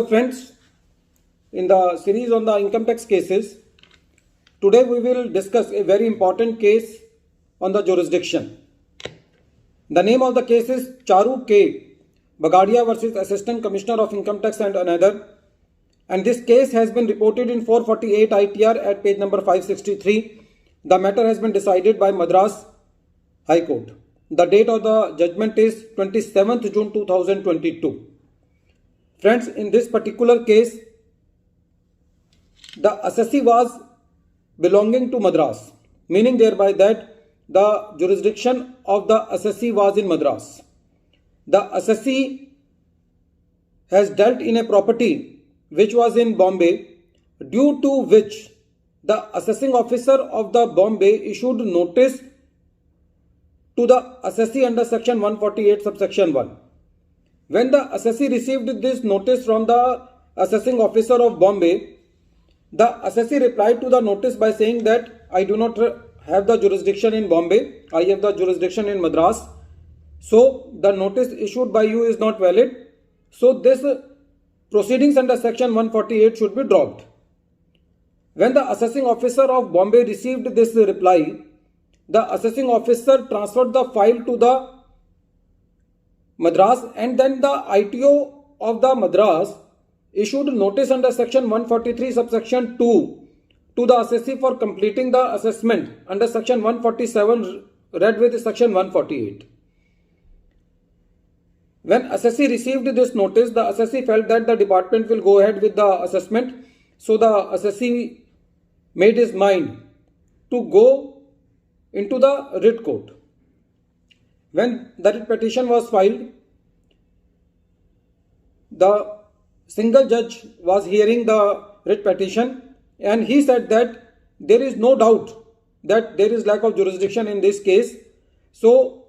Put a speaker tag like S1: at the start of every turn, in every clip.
S1: Friends, in the series on the income tax cases, today we will discuss a very important case on the jurisdiction. The name of the case is CHARU K. BAGADIA versus Assistant Commissioner of Income Tax and another. And this case has been reported in 448 ITR at page number 563. The matter has been decided by Madras ITO. The date of the judgment is 27th June 2022. Friends, in this particular case, the assessee was belonging to Madras, meaning thereby that the jurisdiction of the assessee was in Madras. The assessee has dealt in a property which was in Bombay, due to which the assessing officer of the Bombay issued notice to the assessee under section 148 subsection 1. When the assessee received this notice from the assessing officer of Bombay, the assessee replied to the notice by saying that I do not have the jurisdiction in Bombay, I have the jurisdiction in Madras. So the notice issued by you is not valid. So this proceedings under section 148 should be dropped. When the assessing officer of Bombay received this reply, the assessing officer transferred the file to the Madras, and then the ITO of the Madras issued notice under section 143 subsection 2 to the assessee for completing the assessment under section 147 read with section 148. When assessee received this notice, the assessee felt that the department will go ahead with the assessment. So the assessee made his mind to go into the writ court. When the writ petition was filed, the single judge was hearing the writ petition, and he said that there is no doubt that there is lack of jurisdiction in this case. So,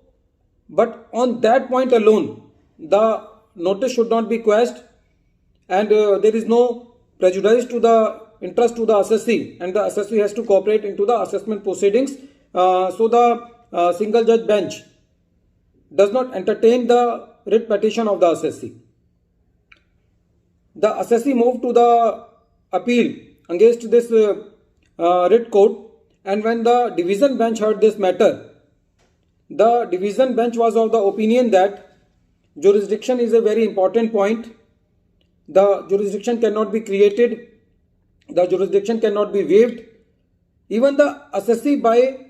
S1: but on that point alone, the notice should not be quashed, and there is no prejudice to the interest to the assessee, and the assessee has to cooperate into the assessment proceedings. So the single judge bench does not entertain the writ petition of the assessee. The assessee moved to the appeal against this writ court, and when the division bench heard this matter, the division bench was of the opinion that jurisdiction is a very important point. The jurisdiction cannot be created, the jurisdiction cannot be waived. Even the assessee, by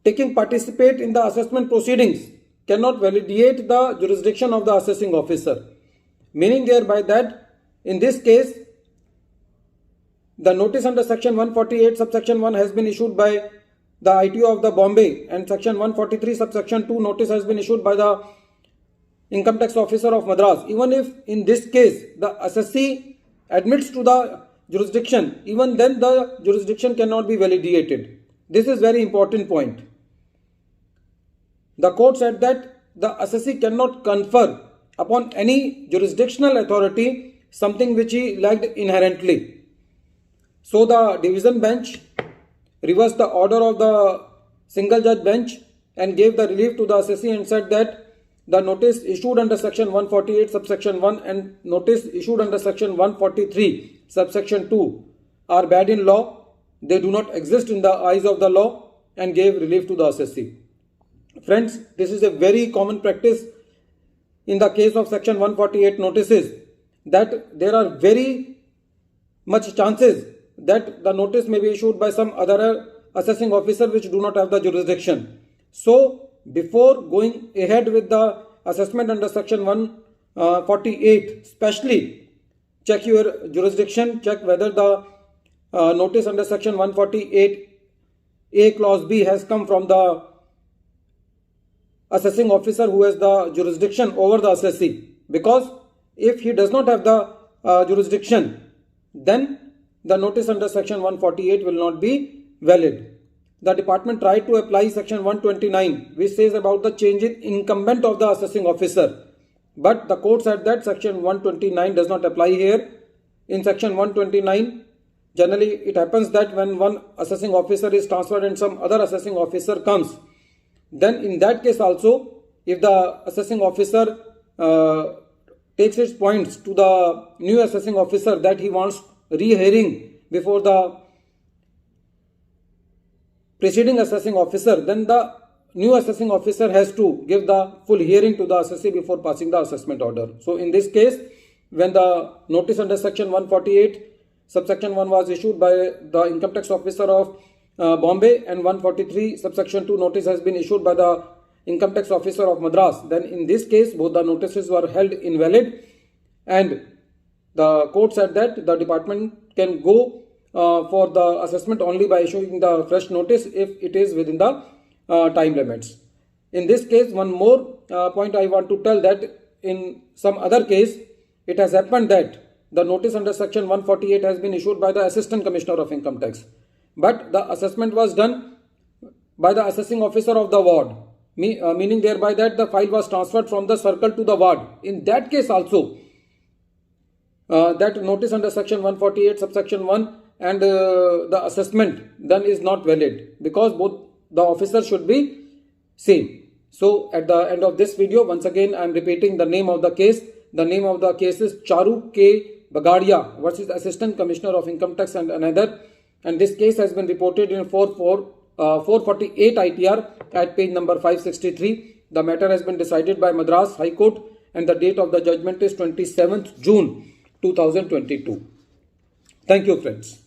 S1: taking participate in the assessment proceedings, cannot validate the jurisdiction of the assessing officer, meaning thereby that in this case the notice under section 148 subsection 1 has been issued by the ITO of the Bombay, and section 143 subsection 2 notice has been issued by the income tax officer of Madras. Even if in this case the assessee admits to the jurisdiction, even then the jurisdiction cannot be validated. This is very important point. The court said that the assessee cannot confer upon any jurisdictional authority something which he lacked inherently. So the division bench reversed the order of the single judge bench and gave the relief to the assessee and said that the notice issued under section 148 subsection 1 and notice issued under section 143 subsection 2 are bad in law. They do not exist in the eyes of the law, and gave relief to the assessee. Friends, this is a very common practice in the case of section 148 notices, that there are very much chances that the notice may be issued by some other assessing officer which do not have the jurisdiction. So before going ahead with the assessment under section 148, especially check your jurisdiction, check whether the notice under section 148A clause B has come from the assessing officer who has the jurisdiction over the assessee, because if he does not have the jurisdiction, then the notice under section 148 will not be valid. The department tried to apply section 129, which says about the change in incumbent of the assessing officer, but the court said that section 129 does not apply here. In section 129, generally it happens that when one assessing officer is transferred and some other assessing officer comes, then in that case also, if the assessing officer takes its points to the new assessing officer that he wants re-hearing before the preceding assessing officer, then the new assessing officer has to give the full hearing to the assessee before passing the assessment order. So in this case, when the notice under section 148 subsection 1 was issued by the income tax officer of Bombay, and 143 subsection 2 notice has been issued by the income tax officer of Madras, then in this case both the notices were held invalid, and the court said that the department can go for the assessment only by issuing the fresh notice if it is within the time limits. In this case, one more point I want to tell, that in some other case it has happened that the notice under section 148 has been issued by the assistant commissioner of income tax, but the assessment was done by the assessing officer of the ward, meaning thereby that the file was transferred from the circle to the ward. In that case also, that notice under section 148 subsection 1 and the assessment then is not valid, because both the officers should be same. So at the end of this video, once again I am repeating the name of the case. The name of the case is CHARU K. BAGADIA versus Assistant Commissioner of Income Tax and another, and this case has been reported in 448 ITR at page number 563. The matter has been decided by Madras High Court, and the date of the judgment is 27th June 2022. Thank you, friends.